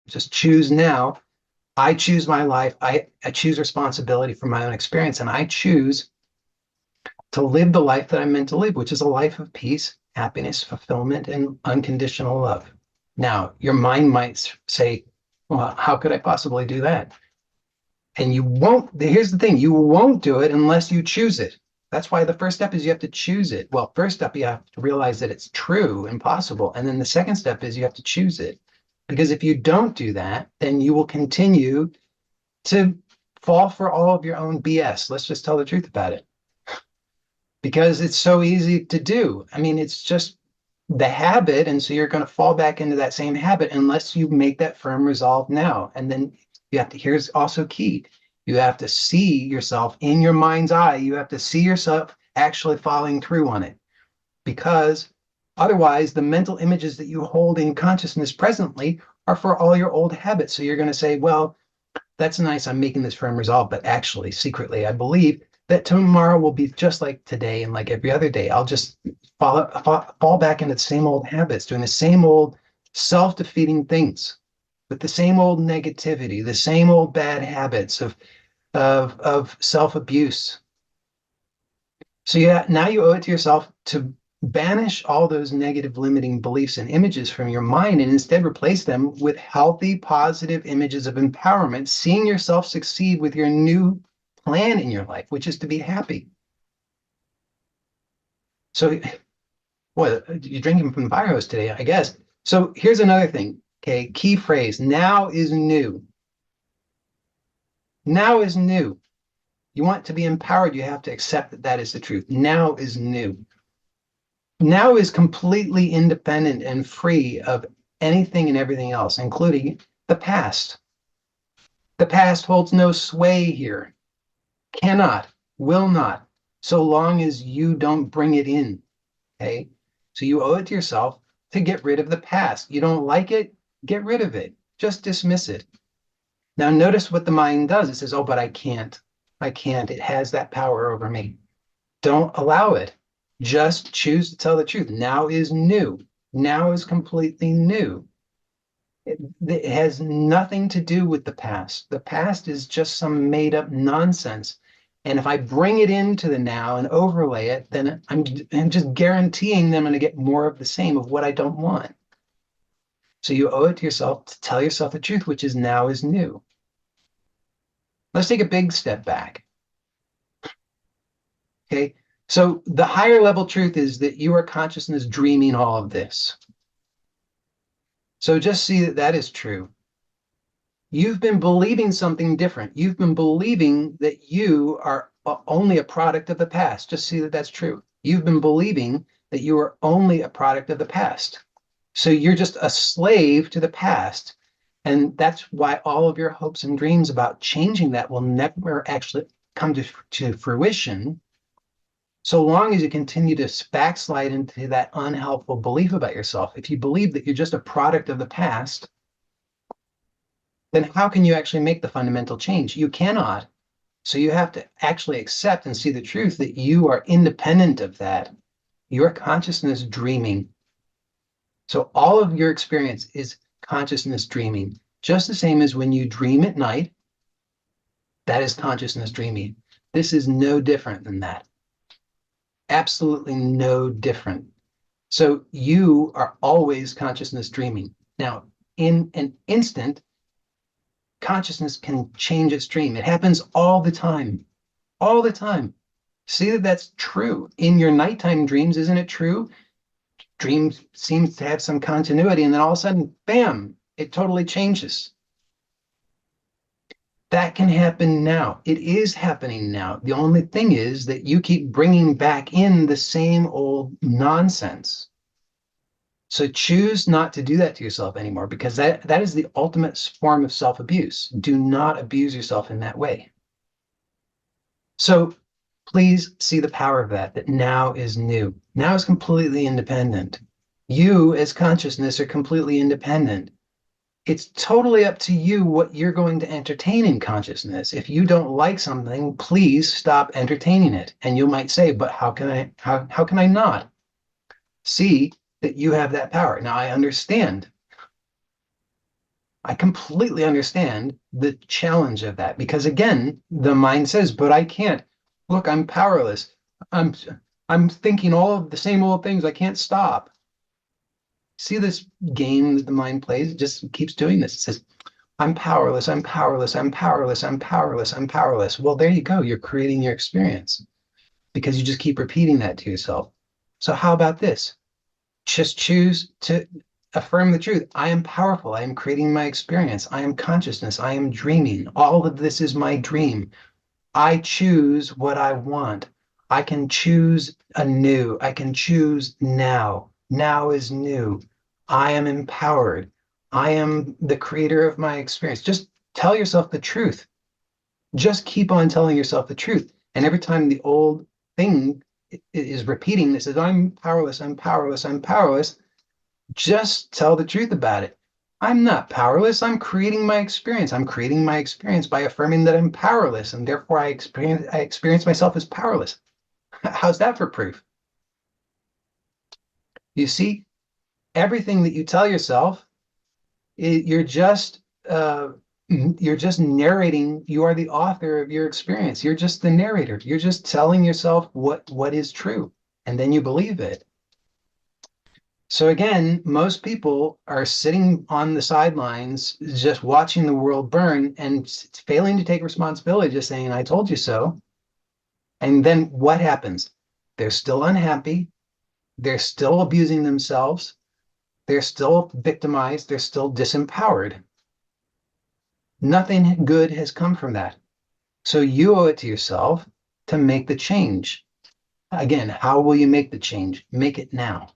Just choose now. I choose my life. I choose responsibility for my own experience, and I choose to live the life that I'm meant to live, which is a life of peace, happiness, fulfillment, and unconditional love. Now, your mind might say, well, how could I possibly do that? And you won't. Here's the thing, you won't do it unless you choose it. That's why the first step is you have to choose it. Well, first step, you have to realize that it's true and possible. And then the second step is you have to choose it. Because if you don't do that, then you will continue to fall for all of your own BS. Let's just tell the truth about it. Because it's so easy to do. I mean, it's just the habit. And so you're going to fall back into that same habit unless you make that firm resolve now. And then you have to, here's also key. You have to see yourself in your mind's eye. You have to see yourself actually following through on it. Because otherwise, the mental images that you hold in consciousness presently are for all your old habits. So you're going to say, well, that's nice. I'm making this firm resolve. But actually, secretly, I believe that tomorrow will be just like today and like every other day. I'll just fall back into the same old habits, doing the same old self-defeating things with the same old negativity, the same old bad habits of self-abuse. So now you owe it to yourself to banish all those negative limiting beliefs and images from your mind and instead replace them with healthy, positive images of empowerment, seeing yourself succeed with your new plan in your life, which is to be happy. So, boy, you're drinking from the fire hose today, I guess. So here's another thing, okay? Key phrase, now is new. Now is new. You want to be empowered, you have to accept that that is the truth. Now is new. Now is completely independent and free of anything and everything else, including the past. The past holds no sway here. Cannot, will not, so long as you don't bring it in, okay? So you owe it to yourself to get rid of the past. You don't like it, get rid of it. Just dismiss it. Now notice what the mind does. It says, oh, but I can't. I can't. It has that power over me. Don't allow it. Just choose to tell the truth. Now is new. Now is completely new. It has nothing to do with the past. The past is just some made up nonsense. And if I bring it into the now and overlay it, then I'm just guaranteeing them to get more of the same of what I don't want. So you owe it to yourself to tell yourself the truth, which is now is new. Let's take a big step back. Okay, so the higher level truth is that you are consciousness dreaming all of this. So just see that that is true. You've been believing something different. You've been believing that you are only a product of the past. Just see that that's true. You've been believing that you are only a product of the past. So you're just a slave to the past. And that's why all of your hopes and dreams about changing that will never actually come to fruition, so long as you continue to backslide into that unhelpful belief about yourself. If you believe that you're just a product of the past, then how can you actually make the fundamental change? You cannot. So you have to actually accept and see the truth that you are independent of that. Your consciousness dreaming. So all of your experience is consciousness dreaming. Just the same as when you dream at night, that is consciousness dreaming. This is no different than that. Absolutely no different. So you are always consciousness dreaming. Now, in an instant, consciousness can change its dream. It happens all the time. All the time. See that that's true. In your nighttime dreams, isn't it true? Dreams seems to have some continuity, and then all of a sudden, bam, it totally changes. That can happen now. It is happening now. The only thing is that you keep bringing back in the same old nonsense. So choose not to do that to yourself anymore, because that is the ultimate form of self-abuse. Do not abuse yourself in that way. So please see the power of that now is new. Now is completely independent. You as consciousness are completely independent. It's totally up to you what you're going to entertain in consciousness. If you don't like something, please stop entertaining it. And you might say, but how can I not? See that you have that power. Now I understand. I completely understand the challenge of that because again, the mind says, but I can't. Look, I'm powerless. I'm I'm thinking all of the same old things. I can't stop. See this game that the mind plays? It just keeps doing this. It says, I'm powerless, I'm powerless, I'm powerless, I'm powerless, I'm powerless. Well, there you go. You're creating your experience because you just keep repeating that to yourself. So how about this? Just choose to affirm the truth. I am powerful. I am creating my experience. I am consciousness. I am dreaming. All of this is my dream. I choose what I want. I can choose anew. I can choose now. Now is new. I am empowered. I am the creator of my experience. Just tell yourself the truth. Just keep on telling yourself the truth. And every time the old thing is repeating, this is I'm powerless, I'm powerless, I'm powerless, just tell the truth about it. I'm not powerless. I'm creating my experience. I'm creating my experience by affirming that I'm powerless, and therefore I experience myself as powerless. How's that for proof? You see, everything that you tell yourself, uh, you're just narrating. You are the author of your experience. You're just the narrator. You're just telling yourself what is true, and then you believe it. So again, most people are sitting on the sidelines, just watching the world burn and failing to take responsibility, just saying, I told you so. And then what happens? They're still unhappy. They're still abusing themselves. They're still victimized. They're still disempowered. Nothing good has come from that. So you owe it to yourself to make the change. Again, how will you make the change? Make it now.